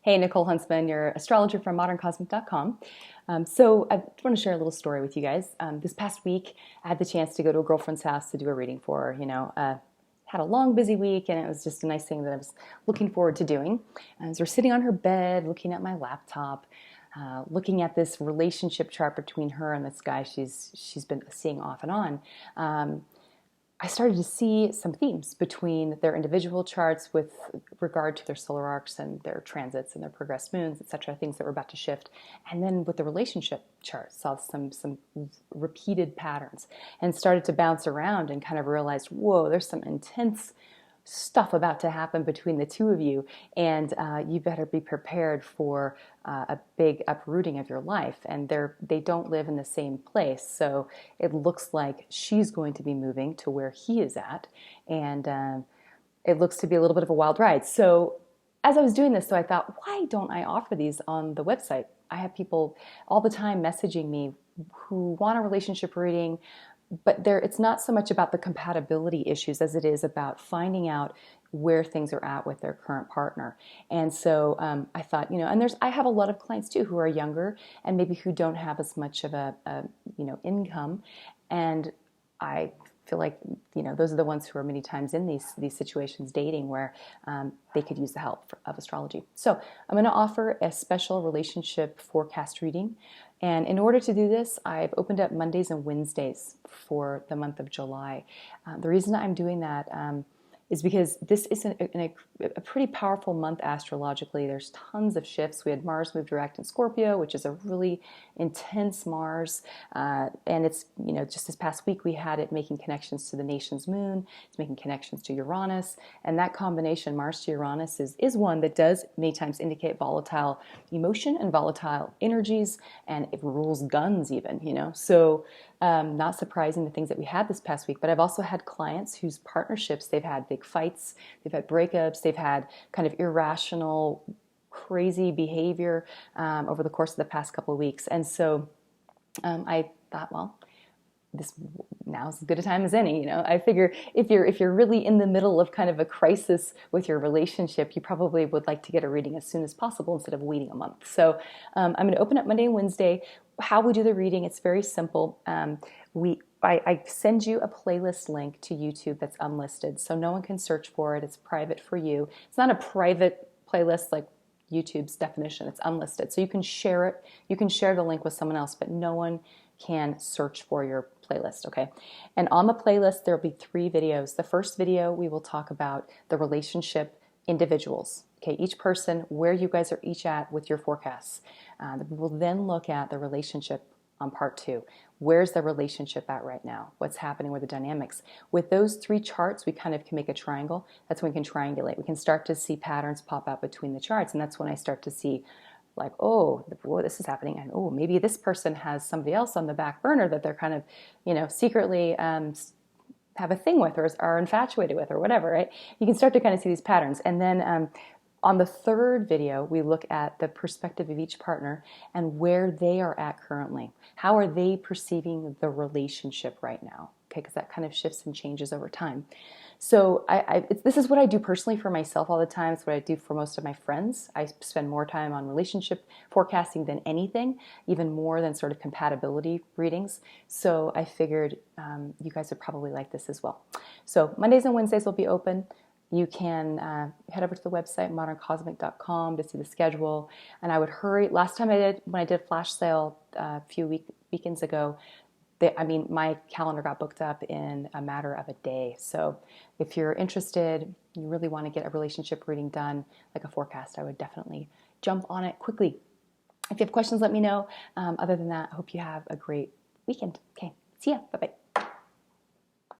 Hey, Nichole Huntsman, your astrologer from moderncosmic.com. So I want to share a little story with you guys. This past week, I had the chance to go to a girlfriend's house to do a reading for her. Had a long, busy week, and it was just a nice thing that I was looking forward to doing. As we're sitting on her bed, looking at my laptop, looking at this relationship chart between her and this guy she's been seeing off and on. I started to see some themes between their individual charts with regard to their solar arcs and their transits and their progressed moons, etc., things that were about to shift. And then with the relationship chart, saw some repeated patterns and started to bounce around and kind of realized, whoa, there's some intense stuff about to happen between the two of you, and you better be prepared for a big uprooting of your life. And they don't live in the same place, so it looks like she's going to be moving to where he is at, and it looks to be a little bit of a wild ride. So as I was doing this, though, I thought, why don't I offer these on the website? I have people all the time messaging me who want a relationship reading, but it's not so much about the compatibility issues as it is about finding out where things are at with their current partner. And so I thought, and I have a lot of clients too who are younger and maybe who don't have as much of a income, and I feel like those are the ones who are many times in these situations dating where they could use the help of astrology. So I'm going to offer a special relationship forecast reading. And in order to do this, I've opened up Mondays and Wednesdays for the month of July. The reason I'm doing that is because this is a pretty powerful month astrologically. There's tons of shifts. We had Mars move direct in Scorpio, which is a really intense Mars. And it's, just this past week we had it making connections to the nation's moon. It's making connections to Uranus. And that combination, Mars to Uranus, is one that does many times indicate volatile emotion and volatile energies. And it rules guns even, So not surprising the things that we had this past week. But I've also had clients whose partnerships, they've had big fights, they've had breakups, they've had kind of irrational, crazy behavior over the course of the past couple of weeks. And so I thought, well, this now's as good a time as any. I figure if you're really in the middle of kind of a crisis with your relationship, you probably would like to get a reading as soon as possible instead of waiting a month. So I'm going to open up Monday and Wednesday. How we do the reading, it's very simple. I send you a playlist link to YouTube that's unlisted, so no one can search for it. It's private for you. It's not a private playlist like YouTube's definition. It's unlisted, so you can share it. You can share the link with someone else, but no one can search for your playlist, okay? And on the playlist, there'll be 3 videos. The first video, we will talk about the relationship individuals, okay? Each person, where you guys are each at with your forecasts. We will then look at the relationship on part 2. Where's the relationship at right now? What's happening with the dynamics? With those 3 charts, we kind of can make a triangle. That's when we can triangulate. We can start to see patterns pop out between the charts, and that's when I start to see like, oh, whoa, this is happening, and oh, maybe this person has somebody else on the back burner that they're kind of, secretly have a thing with or are infatuated with or whatever, right? You can start to kind of see these patterns. And then on the 3rd video, we look at the perspective of each partner and where they are at currently. How are they perceiving the relationship right now? Okay, because that kind of shifts and changes over time. So this is what I do personally for myself all the time. It's what I do for most of my friends. I spend more time on relationship forecasting than anything, even more than sort of compatibility readings. So I figured you guys would probably like this as well. So Mondays and Wednesdays will be open. You can head over to the website, moderncosmic.com, to see the schedule. And I would hurry. Last time when I did a flash sale a few weekends ago, my calendar got booked up in a matter of a day. So if you're interested, you really want to get a relationship reading done, like a forecast, I would definitely jump on it quickly. If you have questions, let me know. Other than that, I hope you have a great weekend. Okay, see ya. Bye-bye.